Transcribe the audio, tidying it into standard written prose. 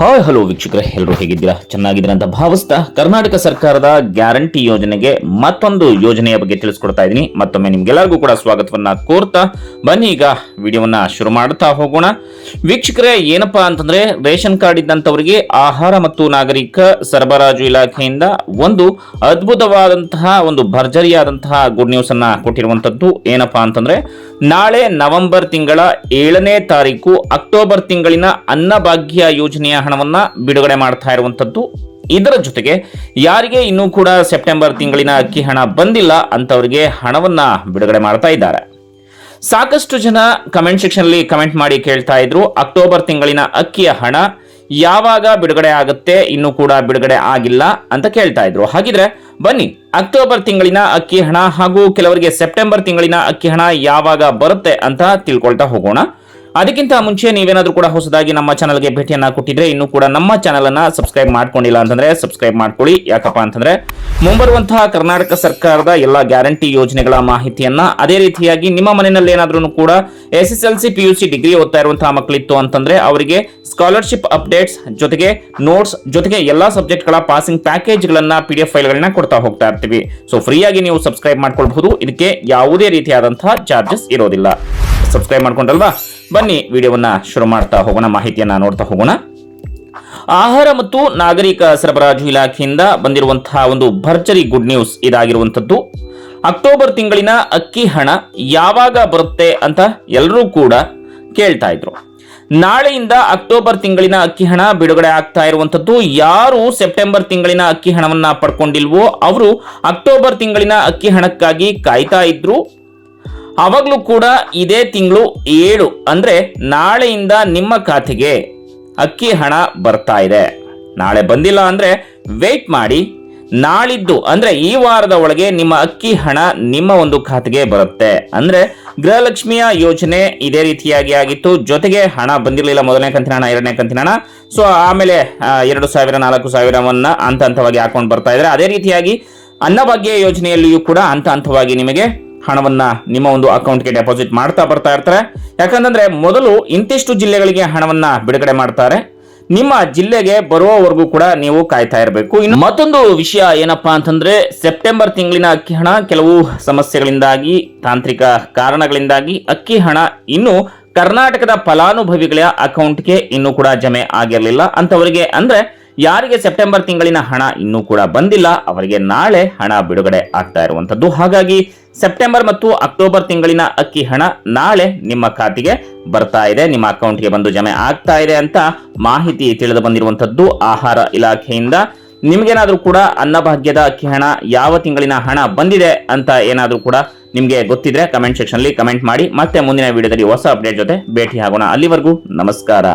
Hi hello ವೀಕ್ಷಕರೇ, ಎಲ್ಲರೂ ಹೇಗಿದ್ದೀರಾ? ಚೆನ್ನಾಗಿದ್ದೀರಾ ಅಂತ ಭಾವಿಸ್ತಾ ಕರ್ನಾಟಕ ಸರ್ಕಾರದ ಗ್ಯಾರಂಟಿ ಯೋಜನೆಗೆ ಮತ್ತೊಂದು ಯೋಜನೆಯ ಬಗ್ಗೆ ತಿಳಿಸ್ಕೊಡ್ತಾ ಇದ್ದೀನಿ. ಮತ್ತೊಮ್ಮೆ ನಿಮ್ಗೆಲ್ಲರಿಗೂ ಕೂಡ ಸ್ವಾಗತವನ್ನ ಕೋರ್ತಾ ಬನ್ನಿ ಈಗ ವಿಡಿಯೋವನ್ನ ಶುರು ಮಾಡ್ತಾ ಹೋಗೋಣ. ವೀಕ್ಷಕರೇ, ಏನಪ್ಪಾ ಅಂತಂದ್ರೆ ರೇಷನ್ ಕಾರ್ಡ್ ಇದ್ದಂಥವರಿಗೆ ಆಹಾರ ಮತ್ತು ನಾಗರಿಕ ಸರಬರಾಜು ಇಲಾಖೆಯಿಂದ ಒಂದು ಅದ್ಭುತವಾದಂತಹ ಒಂದು ಭರ್ಜರಿಯಾದಂತಹ ಗುಡ್ ನ್ಯೂಸ್ ಅನ್ನ ಕೊಟ್ಟಿರುವಂತದ್ದು. ಏನಪ್ಪಾ ಅಂತಂದ್ರೆ ನಾಳೆ ನವೆಂಬರ್ ತಿಂಗಳ 7ನೇ ತಾರೀಕು ಅಕ್ಟೋಬರ್ ತಿಂಗಳಿನ ಅನ್ನಭಾಗ್ಯ ಯೋಜನೆಯ ಹಣವನ್ನ ಬಿಡುಗಡೆ ಮಾಡ್ತಾ ಇರುವಂತದ್ದು. ಇದರ ಜೊತೆಗೆ ಯಾರಿಗೆ ಇನ್ನೂ ಕೂಡ ಸೆಪ್ಟೆಂಬರ್ ತಿಂಗಳಿನ ಅಕ್ಕಿ ಹಣ ಬಂದಿಲ್ಲ ಅಂತವರಿಗೆ ಹಣವನ್ನ ಬಿಡುಗಡೆ ಮಾಡ್ತಾ ಇದ್ದಾರೆ. ಸಾಕಷ್ಟು ಜನ ಕಮೆಂಟ್ ಸೆಕ್ಷನ್ ಅಲ್ಲಿ ಕಮೆಂಟ್ ಮಾಡಿ ಕೇಳ್ತಾ ಇದ್ರು, ಅಕ್ಟೋಬರ್ ತಿಂಗಳಿನ ಅಕ್ಕಿಯ ಹಣ ಯಾವಾಗ ಬಿಡುಗಡೆ ಆಗುತ್ತೆ, ಇನ್ನೂ ಕೂಡ ಬಿಡುಗಡೆ ಆಗಿಲ್ಲ ಅಂತ ಕೇಳ್ತಾ ಇದ್ರು. ಹಾಗಿದ್ರೆ ಬನ್ನಿ ಅಕ್ಟೋಬರ್ ತಿಂಗಳಿನ ಅಕ್ಕಿ ಹಣ ಹಾಗೂ ಕೆಲವರಿಗೆ ಸೆಪ್ಟೆಂಬರ್ ತಿಂಗಳಿನ ಅಕ್ಕಿ ಹಣ ಯಾವಾಗ ಬರುತ್ತೆ ಅಂತ ತಿಳ್ಕೊಳ್ತಾ ಹೋಗೋಣ. ಅದಕ್ಕಿಂತ ಮುಂಚೆ ನೀವೇನಾದ್ರೂ ಕೂಡ ಹೊಸದಾಗಿ ನಮ್ಮ ಚಾನಲ್ಗೆ ಭೇಟಿಯನ್ನ ಕೊಟ್ಟಿದ್ರೆ ಇನ್ನೂ ಕೂಡ ನಮ್ಮ ಚಾನಲ್ ಅನ್ನ ಸಬ್ಸ್ಕ್ರೈಬ್ ಮಾಡ್ಕೊಂಡಿಲ್ಲ ಅಂತಂದ್ರೆ ಸಬ್ಸ್ಕ್ರೈಬ್ ಮಾಡ್ಕೊಳ್ಳಿ. ಯಾಕಪ್ಪ ಅಂತಂದ್ರೆ ಮುಂಬರುವಂತಹ ಕರ್ನಾಟಕ ಸರ್ಕಾರದ ಎಲ್ಲಾ ಗ್ಯಾರಂಟಿ ಯೋಜನೆಗಳ ಮಾಹಿತಿಯನ್ನ, ಅದೇ ರೀತಿಯಾಗಿ ನಿಮ್ಮ ಮನೆಯಲ್ಲಿ ಏನಾದ್ರೂ ಕೂಡ SSLC PUC ಡಿಗ್ರಿ ಓದ್ತಾ ಇರುವಂತಹ ಮಕ್ಕಳಿತ್ತು ಅಂತಂದ್ರೆ ಅವರಿಗೆ ಸ್ಕಾಲರ್ಶಿಪ್ ಅಪ್ಡೇಟ್ಸ್ ಜೊತೆಗೆ ನೋಟ್ಸ್ ಜೊತೆಗೆ ಎಲ್ಲಾ ಸಬ್ಜೆಕ್ಟ್ ಗಳ ಪಾಸಿಂಗ್ ಪ್ಯಾಕೇಜ್ ಗಳನ್ನ PDF ಫೈಲ್ ಗಳನ್ನ ಕೊಡ್ತಾ ಹೋಗ್ತಾ ಇರ್ತೀವಿ. ಸೊ ಫ್ರೀಯಾಗಿ ನೀವು ಸಬ್ಸ್ಕ್ರೈಬ್ ಮಾಡ್ಕೊಳ್ಬಹುದು. ಇದಕ್ಕೆ ಯಾವುದೇ ರೀತಿಯಾದಂತಹ ಚಾರ್ಜಸ್ ಇರೋದಿಲ್ಲ. ಸಬ್ಸ್ಕ್ರೈಬ್ ಮಾಡ್ಕೊಂಡಲ್ವಾ? ಬನ್ನಿ ವಿಡಿಯೋವನ್ನ ಶುರು ಮಾಡ್ತಾ ಹೋಗೋಣ, ಮಾಹಿತಿಯನ್ನ ನೋಡ್ತಾ ಹೋಗೋಣ. ಆಹಾರ ಮತ್ತು ನಾಗರಿಕ ಸರಬರಾಜು ಇಲಾಖೆಯಿಂದ ಬಂದಿರುವಂತಹ ಒಂದು ಭರ್ಜರಿ ಗುಡ್ ನ್ಯೂಸ್ ಇದಾಗಿರುವಂತದ್ದು. ಅಕ್ಟೋಬರ್ ತಿಂಗಳಿನ ಅಕ್ಕಿ ಹಣ ಯಾವಾಗ ಬರುತ್ತೆ ಅಂತ ಎಲ್ಲರೂ ಕೂಡ ಕೇಳ್ತಾ ಇದ್ರು. ನಾಳೆಯಿಂದ ಅಕ್ಟೋಬರ್ ತಿಂಗಳಿನ ಅಕ್ಕಿ ಹಣ ಬಿಡುಗಡೆ ಆಗ್ತಾ ಇರುವಂತದ್ದು. ಯಾರು ಸೆಪ್ಟೆಂಬರ್ ತಿಂಗಳಿನ ಅಕ್ಕಿ ಹಣವನ್ನ ಪಡ್ಕೊಂಡಿಲ್ವೋ ಅವರು ಅಕ್ಟೋಬರ್ ತಿಂಗಳಿನ ಅಕ್ಕಿ ಹಣಕ್ಕಾಗಿ ಕಾಯ್ತಾ ಇದ್ರು. ಅವಾಗಲೂ ಕೂಡ ಇದೇ ತಿಂಗಳು 7 ಅಂದ್ರೆ ನಾಳೆಯಿಂದ ನಿಮ್ಮ ಖಾತೆಗೆ ಅಕ್ಕಿ ಹಣ ಬರ್ತಾ ಇದೆ. ನಾಳೆ ಬಂದಿಲ್ಲ ಅಂದ್ರೆ ವೇಟ್ ಮಾಡಿ, ನಾಳಿದ್ದು ಅಂದ್ರೆ ಈ ವಾರದ ಒಳಗೆ ನಿಮ್ಮ ಅಕ್ಕಿ ಹಣ ನಿಮ್ಮ ಒಂದು ಖಾತೆಗೆ ಬರುತ್ತೆ. ಅಂದ್ರೆ ಗೃಹಲಕ್ಷ್ಮಿಯ ಯೋಜನೆ ಇದೇ ರೀತಿಯಾಗಿ ಆಗಿತ್ತು. ಜೊತೆಗೆ ಹಣ ಬಂದಿರಲಿಲ್ಲ, ಮೊದಲನೇ ಕಂತಿನ ಹಣ, ಎರಡನೇ ಕಂತಿನ ಹಣ. ಸೊ ಆಮೇಲೆ 2,000 4,000 ಹಂತ ಹಂತವಾಗಿ ಹಾಕೊಂಡು ಬರ್ತಾ ಇದ್ದಾರೆ. ಅದೇ ರೀತಿಯಾಗಿ ಅನ್ನಭಾಗ್ಯ ಯೋಜನೆಯಲ್ಲಿಯೂ ಕೂಡ ಹಂತ ಹಂತವಾಗಿ ನಿಮಗೆ ಹಣವನ್ನ ನಿಮ್ಮ ಒಂದು ಅಕೌಂಟ್ಗೆ ಡೆಪಾಸಿಟ್ ಮಾಡ್ತಾ ಬರ್ತಾ ಇರ್ತಾರೆ. ಯಾಕಂತಂದ್ರೆ ಮೊದಲು ಇಂತಿಷ್ಟು ಜಿಲ್ಲೆಗಳಿಗೆ ಹಣವನ್ನ ಬಿಡುಗಡೆ ಮಾಡ್ತಾರೆ. ನಿಮ್ಮ ಜಿಲ್ಲೆಗೆ ಬರುವವರೆಗೂ ಕೂಡ ನೀವು ಕಾಯ್ತಾ ಇರಬೇಕು. ಇನ್ನು ಮತ್ತೊಂದು ವಿಷಯ ಏನಪ್ಪಾ ಅಂತಂದ್ರೆ ಸೆಪ್ಟೆಂಬರ್ ತಿಂಗಳಿನ ಅಕ್ಕಿ ಹಣ ಕೆಲವು ಸಮಸ್ಯೆಗಳಿಂದಾಗಿ, ತಾಂತ್ರಿಕ ಕಾರಣಗಳಿಂದಾಗಿ ಅಕ್ಕಿ ಹಣ ಇನ್ನು ಕರ್ನಾಟಕದ ಫಲಾನುಭವಿಗಳ ಅಕೌಂಟ್ಗೆ ಇನ್ನೂ ಕೂಡ ಜಮೆ ಆಗಿರಲಿಲ್ಲ. ಅಂತವರಿಗೆ ಅಂದ್ರೆ ಯಾರಿಗೆ ಸೆಪ್ಟೆಂಬರ್ ತಿಂಗಳಿನ ಹಣ ಇನ್ನೂ ಕೂಡ ಬಂದಿಲ್ಲ ಅವರಿಗೆ ನಾಳೆ ಹಣ ಬಿಡುಗಡೆ ಆಗ್ತಾ ಇರುವಂತದ್ದು. ಹಾಗಾಗಿ ಸೆಪ್ಟೆಂಬರ್ ಮತ್ತು ಅಕ್ಟೋಬರ್ ತಿಂಗಳಿನ ಅಕ್ಕಿ ಹಣ ನಾಳೆ ನಿಮ್ಮ ಖಾತೆಗೆ ಬರ್ತಾ ಇದೆ, ನಿಮ್ಮ ಅಕೌಂಟ್ಗೆ ಬಂದು ಜಮೆ ಆಗ್ತಾ ಇದೆ ಅಂತ ಮಾಹಿತಿ ತಿಳಿದು ಬಂದಿರುವಂತದ್ದು ಆಹಾರ ಇಲಾಖೆಯಿಂದ. ನಿಮ್ಗೇನಾದ್ರೂ ಕೂಡ ಅನ್ನಭಾಗ್ಯದ ಅಕ್ಕಿ ಹಣ ಯಾವ ತಿಂಗಳಿನ ಹಣ ಬಂದಿದೆ ಅಂತ ಏನಾದ್ರೂ ಕೂಡ ನಿಮ್ಗೆ ಗೊತ್ತಿದ್ರೆ ಕಮೆಂಟ್ ಸೆಕ್ಷನ್ ಅಲ್ಲಿ ಕಮೆಂಟ್ ಮಾಡಿ. ಮತ್ತೆ ಮುಂದಿನ ವಿಡಿಯೋದಲ್ಲಿ ಹೊಸ ಅಪ್ಡೇಟ್ ಜೊತೆ ಭೇಟಿ ಆಗೋಣ. ಅಲ್ಲಿವರೆಗೂ ನಮಸ್ಕಾರ.